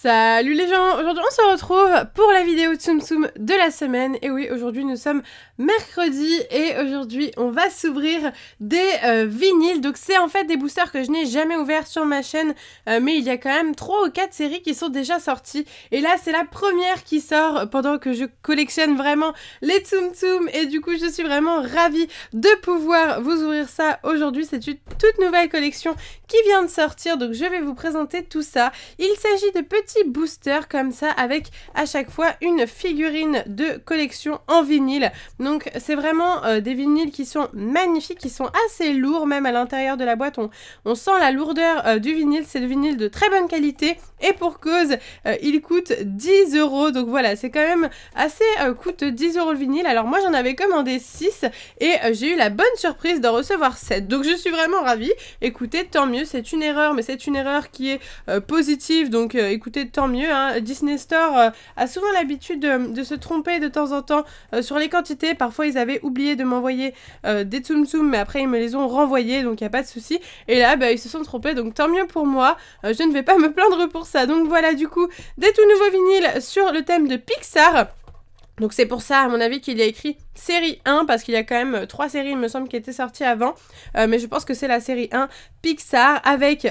Salut les gens, aujourd'hui on se retrouve pour la vidéo Tsum Tsum de la semaine. Et oui, aujourd'hui nous sommes mercredi et aujourd'hui on va s'ouvrir des vinyles. Donc c'est en fait des boosters que je n'ai jamais ouverts sur ma chaîne, mais il y a quand même 3 ou 4 séries qui sont déjà sorties. Et là c'est la première qui sort pendant que je collectionne vraiment les Tsum Tsum. Et du coup je suis vraiment ravie de pouvoir vous ouvrir ça aujourd'hui. C'est une toute nouvelle collection qui vient de sortir, donc je vais vous présenter tout ça. Il s'agit de petits boosters comme ça avec à chaque fois une figurine de collection en vinyle. Donc c'est vraiment des vinyles qui sont magnifiques, qui sont assez lourds même à l'intérieur de la boîte. On sent la lourdeur du vinyle, c'est le vinyle de très bonne qualité et pour cause il coûte 10 €. Donc voilà, c'est quand même assez coûteux, 10 € le vinyle. Alors moi j'en avais commandé 6 et j'ai eu la bonne surprise d'en recevoir 7. Donc je suis vraiment ravie. Écoutez, tant mieux, c'est une erreur, mais c'est une erreur qui est positive, donc écoutez, tant mieux, hein. Disney Store a souvent l'habitude de se tromper de temps en temps sur les quantités. Parfois ils avaient oublié de m'envoyer des Tsum Tsum, mais après ils me les ont renvoyés, donc il n'y a pas de souci. Et là bah, ils se sont trompés, donc tant mieux pour moi, je ne vais pas me plaindre pour ça. Donc voilà, du coup des tout nouveaux vinyles sur le thème de Pixar. Donc c'est pour ça à mon avis qu'il y a écrit série 1, parce qu'il y a quand même 3 séries il me semble qui étaient sorties avant, mais je pense que c'est la série 1 Pixar avec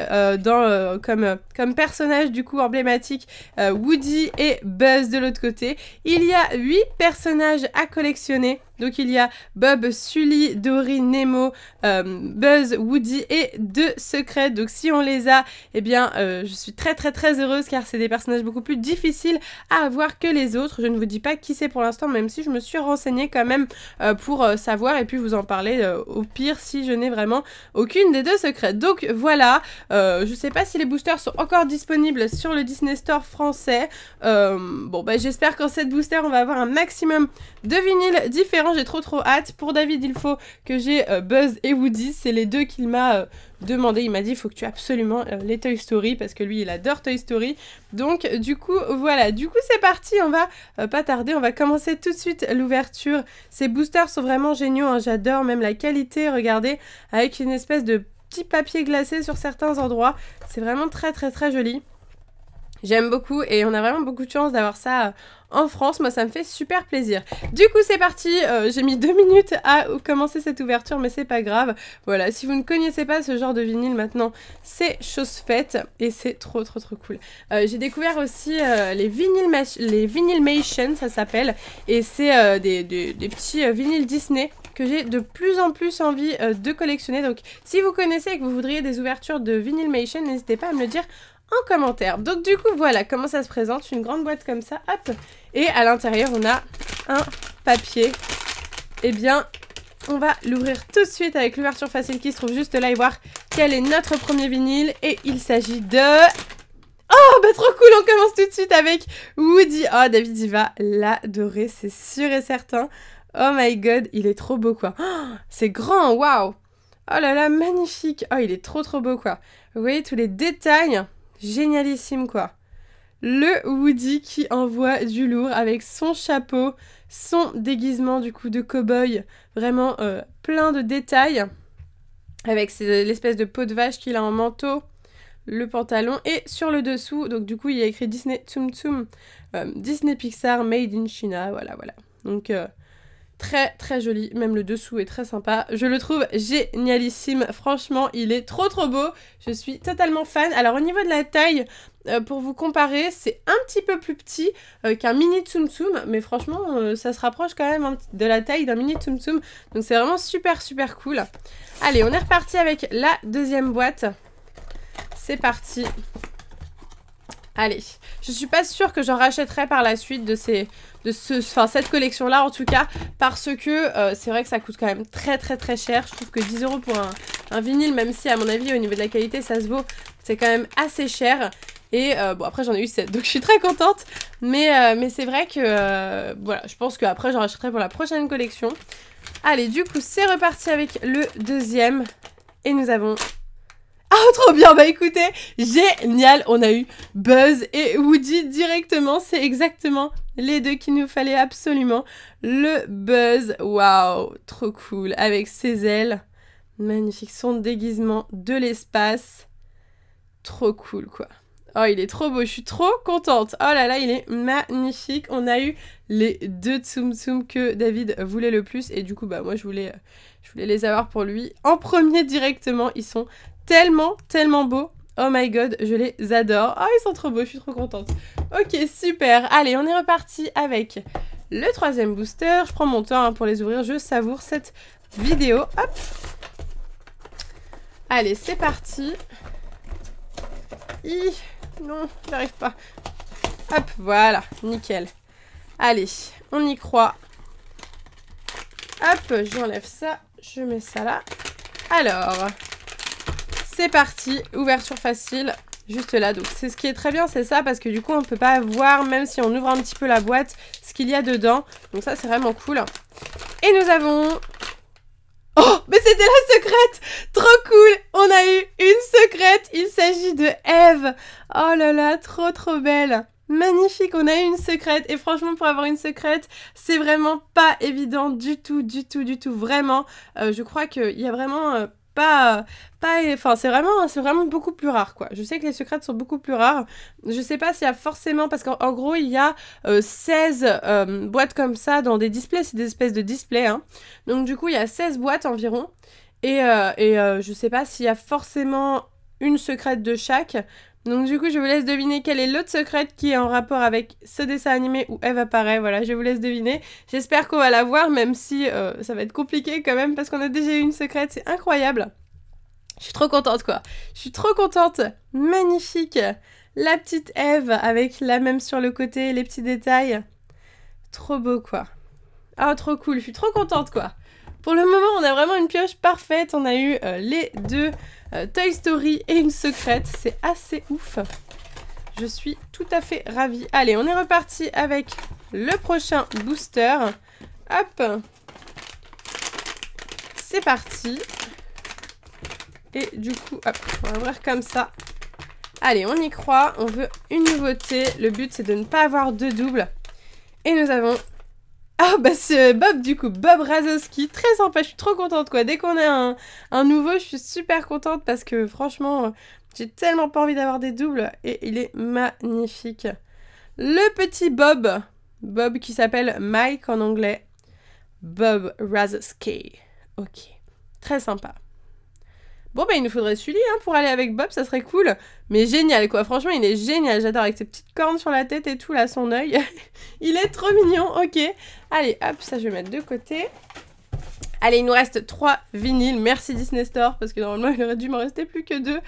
comme personnage du coup emblématique Woody et Buzz de l'autre côté. Il y a 8 personnages à collectionner. Donc il y a Bob, Sully, Dory, Nemo, Buzz, Woody et 2 secrets. Donc si on les a, eh bien je suis très heureuse car c'est des personnages beaucoup plus difficiles à avoir que les autres. Je ne vous dis pas qui c'est pour l'instant, même si je me suis renseignée quand même pour savoir et puis vous en parler au pire si je n'ai vraiment aucune des 2 secrets. Donc voilà, je sais pas si les boosters sont encore disponibles sur le Disney Store français. Bon bah j'espère qu'en cette booster on va avoir un maximum de vinyles différents. J'ai trop hâte. Pour David il faut que j'ai Buzz et Woody, c'est les 2 qu'il m'a demandé. Il m'a dit il faut que tu aies absolument les Toy Story parce que lui il adore Toy Story. Donc du coup voilà, du coup c'est parti, on va pas tarder, on va commencer tout de suite l'ouverture. Ces boosters sont vraiment géniaux, hein. J'adore même la qualité, regardez, avec une espèce de petit papier glacé sur certains endroits. C'est vraiment très joli. J'aime beaucoup et on a vraiment beaucoup de chance d'avoir ça en France. Moi ça me fait super plaisir. Du coup c'est parti, j'ai mis 2 minutes à commencer cette ouverture mais c'est pas grave. Voilà, si vous ne connaissez pas ce genre de vinyle maintenant c'est chose faite et c'est trop cool. J'ai découvert aussi les Vinylmation ça s'appelle, et c'est des petits vinyles Disney que j'ai de plus en plus envie de collectionner. Donc si vous connaissez et que vous voudriez des ouvertures de Vinylmation, n'hésitez pas à me le dire en commentaire. Donc du coup voilà comment ça se présente, une grande boîte comme ça, hop, et à l'intérieur on a un papier. Et bien on va l'ouvrir tout de suite avec l'ouverture facile qui se trouve juste là et voir quel est notre premier vinyle. Et il s'agit de... Oh bah trop cool, on commence tout de suite avec Woody. Oh David il va l'adorer, c'est sûr et certain. Oh my god, il est trop beau quoi. Oh, c'est grand, waouh. Oh là là, magnifique. Oh il est trop beau quoi. Vous voyez tous les détails. Génialissime quoi. Le Woody qui envoie du lourd avec son chapeau, son déguisement du coup de cow-boy, vraiment plein de détails, avec l'espèce de peau de vache qu'il a en manteau, le pantalon, et sur le dessous, donc du coup il y a écrit Disney Tsum Tsum, Disney Pixar Made in China, voilà. Donc très joli, même le dessous est très sympa, je le trouve génialissime, franchement il est trop beau, je suis totalement fan. Alors au niveau de la taille, pour vous comparer, c'est un petit peu plus petit qu'un mini Tsum Tsum, mais franchement ça se rapproche quand même de la taille d'un mini Tsum Tsum, donc c'est vraiment super cool. Allez, on est reparti avec la deuxième boîte, c'est parti. Allez, je suis pas sûre que j'en rachèterai par la suite de cette collection là en tout cas, parce que c'est vrai que ça coûte quand même très cher. Je trouve que 10 € pour un vinyle, même si à mon avis au niveau de la qualité ça se vaut, c'est quand même assez cher. Et bon après j'en ai eu 7 donc je suis très contente, mais c'est vrai que voilà, je pense qu'après j'en rachèterai pour la prochaine collection. Allez, du coup c'est reparti avec le deuxième et nous avons... Oh trop bien, bah écoutez, génial, on a eu Buzz et Woody directement, c'est exactement les 2 qu'il nous fallait absolument. Le Buzz, waouh, trop cool, avec ses ailes, magnifique, son déguisement de l'espace, trop cool quoi. Oh, il est trop beau, je suis trop contente. Oh là là, il est magnifique. On a eu les 2 Tsum Tsum que David voulait le plus. Et du coup, bah moi, je voulais les avoir pour lui en premier directement. Ils sont tellement, tellement beaux. Oh my god, je les adore. Oh, ils sont trop beaux, je suis trop contente. Ok, super. Allez, on est reparti avec le 3e booster. Je prends mon temps hein, pour les ouvrir. Je savoure cette vidéo. Hop. Allez, c'est parti. Non, j'arrive pas. Hop, voilà, nickel. Allez, on y croit. Hop, j'enlève ça, je mets ça là. Alors, c'est parti, ouverture facile, juste là. Donc, c'est ce qui est très bien, c'est ça, parce que du coup, on peut pas voir, même si on ouvre un petit peu la boîte, ce qu'il y a dedans. Donc ça, c'est vraiment cool. Et nous avons... Oh, mais c'était la secrète! Trop cool! On a eu une secrète! Il s'agit de Eve! Oh là là, trop trop belle! Magnifique, on a eu une secrète! Et franchement, pour avoir une secrète, c'est vraiment pas évident du tout, du tout, du tout. Vraiment, je crois qu'il y a vraiment... Enfin, c'est vraiment beaucoup plus rare, quoi. Je sais que les secrètes sont beaucoup plus rares. Je sais pas s'il y a forcément... Parce qu'en gros, il y a 16 boîtes comme ça dans des displays. C'est des espèces de displays, hein. Donc, du coup, il y a 16 boîtes environ. Et je sais pas s'il y a forcément une secrète de chaque. Donc, du coup, je vous laisse deviner quelle est l'autre secrète qui est en rapport avec ce dessin animé où Eve apparaît. Voilà, je vous laisse deviner. J'espère qu'on va la voir, même si ça va être compliqué quand même, parce qu'on a déjà eu une secrète. C'est incroyable. Je suis trop contente, quoi. Je suis trop contente. Magnifique. La petite Eve avec la même sur le côté, les petits détails. Trop beau, quoi. Ah, trop cool. Je suis trop contente, quoi. Pour le moment, on a vraiment une pioche parfaite. On a eu les 2 Toy Story et une secrète. C'est assez ouf. Je suis tout à fait ravie. Allez, on est reparti avec le prochain booster. Hop. C'est parti. Et du coup, hop, on va ouvrir comme ça. Allez, on y croit. On veut une nouveauté. Le but, c'est de ne pas avoir 2 doubles. Et nous avons... Ah bah c'est Bob du coup, Bob Razowski, très sympa, je suis trop contente quoi. Dès qu'on a un nouveau, je suis super contente parce que franchement, j'ai tellement pas envie d'avoir des doubles et il est magnifique. Le petit Bob, Bob qui s'appelle Mike en anglais, Bob Razowski, ok, très sympa. Bon bah il nous faudrait Sully hein, pour aller avec Bob, ça serait cool. Mais génial quoi, franchement il est génial, j'adore avec ses petites cornes sur la tête et tout là, son œil. Il est trop mignon, ok. Allez hop, ça je vais mettre de côté. Allez il nous reste 3 vinyles, merci Disney Store parce que normalement il aurait dû m'en rester plus que 2.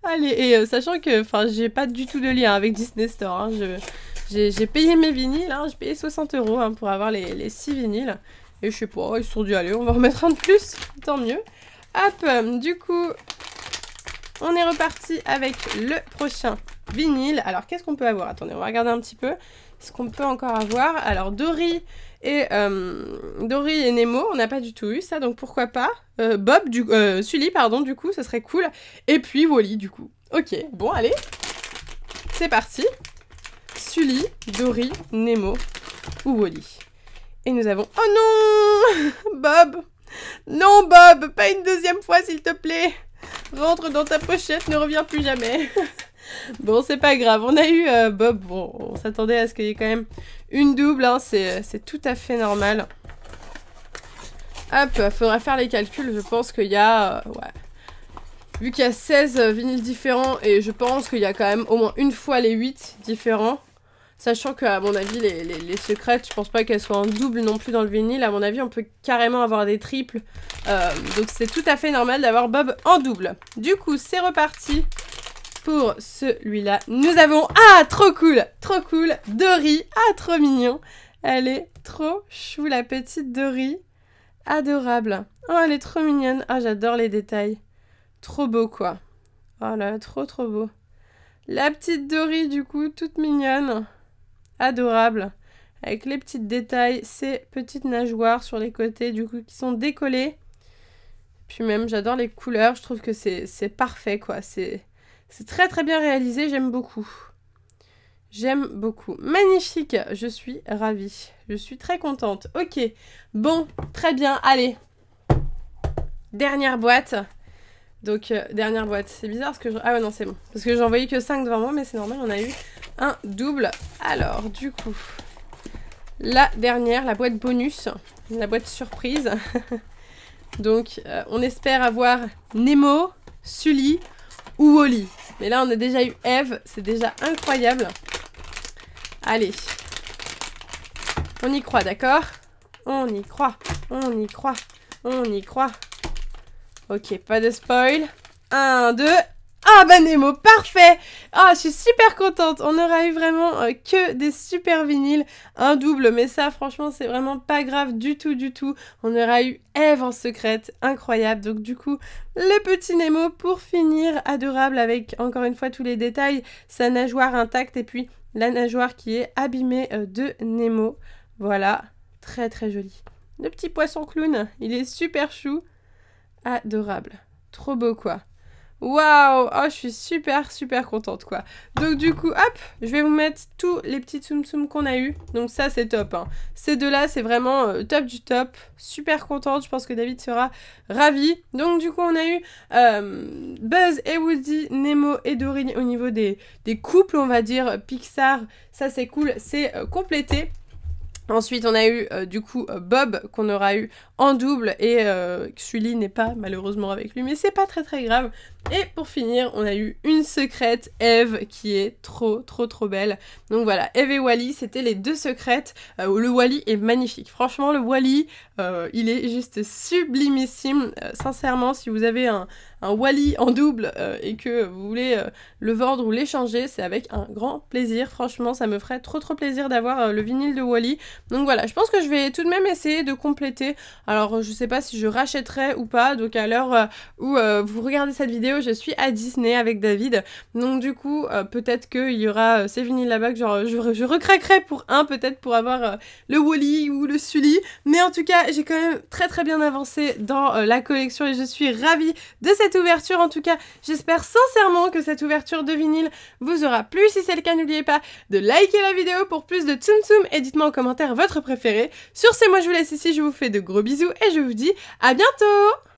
Allez, et sachant que j'ai pas du tout de lien avec Disney Store, hein. J'ai payé mes vinyles, hein. J'ai payé 60 € hein, pour avoir les 6 vinyles. Et je sais pas, ils se sont dit allez on va remettre un de plus, tant mieux. Hop, du coup, on est reparti avec le prochain vinyle. Alors, qu'est-ce qu'on peut avoir? Attendez, on va regarder un petit peu ce qu'on peut encore avoir. Alors, Dory et Nemo, on n'a pas du tout eu ça, donc pourquoi pas. Sully, pardon, du coup, ça serait cool. Et puis, Wally, du coup. Ok, bon, allez, c'est parti. Sully, Dory, Nemo ou Wally. Et nous avons... Oh non Bob. Non Bob, pas une deuxième fois s'il te plaît. Rentre dans ta pochette, ne reviens plus jamais. Bon, c'est pas grave, on a eu Bob. Bon, on s'attendait à ce qu'il y ait quand même une double, hein. C'est tout à fait normal. Hop, faudra faire les calculs, je pense qu'il y a... ouais. Vu qu'il y a 16 vinyles différents, et je pense qu'il y a quand même au moins une fois les 8 différents. Sachant qu'à mon avis, les secrètes, je pense pas qu'elles soient en double non plus dans le vinyle. À mon avis, on peut carrément avoir des triples. Donc c'est tout à fait normal d'avoir Bob en double. Du coup, c'est reparti pour celui-là. Nous avons... Ah, trop cool! Trop cool! Dory. Ah, trop mignon. Elle est trop chou, la petite Dory. Adorable. Oh, elle est trop mignonne. Ah, j'adore les détails. Trop beau, quoi. Oh là, trop trop beau. La petite Dory, du coup, toute mignonne. Adorable, avec les petits détails, ces petites nageoires sur les côtés du coup qui sont décollées. Puis même j'adore les couleurs, je trouve que c'est parfait quoi, c'est très très bien réalisé, j'aime beaucoup. J'aime beaucoup. Magnifique, je suis ravie, je suis très contente. Ok, bon, très bien, allez. Dernière boîte. Donc, dernière boîte. C'est bizarre parce que... Ah ouais, non, c'est bon. Parce que j'en voyais que 5 devant moi, mais c'est normal, on a eu un double. Alors, du coup... La dernière, la boîte bonus. La boîte surprise. Donc, on espère avoir Nemo, Sully ou Wally. Mais là, on a déjà eu Eve. C'est déjà incroyable. Allez. On y croit, d'accord? On y croit. On y croit. On y croit. Ok, pas de spoil. 1, 2... Ah bah Nemo, parfait! Ah, je suis super contente. On aura eu vraiment que des super vinyles. Un double, mais ça, franchement, c'est vraiment pas grave du tout, du tout. On aura eu Eve en secrète. Incroyable. Donc du coup, le petit Nemo pour finir. Adorable avec, encore une fois, tous les détails. Sa nageoire intacte et puis la nageoire qui est abîmée de Nemo. Voilà. Très, très joli. Le petit poisson clown, il est super chou. Adorable. Trop beau, quoi. Waouh! Oh, je suis super, super contente, quoi. Donc, du coup, hop, je vais vous mettre tous les petits Tsum Tsum qu'on a eu. Donc, ça, c'est top, hein. Ces deux-là, c'est vraiment top du top. Super contente. Je pense que David sera ravi. Donc, du coup, on a eu Buzz et Woody, Nemo et Dory au niveau des couples, on va dire. Pixar, ça, c'est cool. C'est complété. Ensuite, on a eu du coup Bob qu'on aura eu en double et Sully n'est pas malheureusement avec lui, mais c'est pas très très grave. Et pour finir, on a eu une secrète, Eve, qui est trop belle. Donc voilà, Eve et Wally, c'était les deux secrètes. Le Wally est magnifique. Franchement, le Wally, il est juste sublimissime. Sincèrement, si vous avez un Wally en double et que vous voulez le vendre ou l'échanger, c'est avec un grand plaisir. Franchement, ça me ferait trop plaisir d'avoir le vinyle de Wally. Donc voilà, je pense que je vais tout de même essayer de compléter. Alors, je sais pas si je rachèterai ou pas. Donc à l'heure où vous regardez cette vidéo, je suis à Disney avec David. Donc du coup, peut-être qu'il y aura ces vinyles là-bas que genre, je recraquerai pour un, peut-être pour avoir le Wally ou le Sully. Mais en tout cas, j'ai quand même très bien avancé dans la collection et je suis ravie de cette ouverture. En tout cas, j'espère sincèrement que cette ouverture de vinyle vous aura plu. Si c'est le cas, n'oubliez pas de liker la vidéo pour plus de Tsum Tsum et dites-moi en commentaire votre préféré. Sur ce, moi je vous laisse ici, je vous fais de gros bisous et je vous dis à bientôt!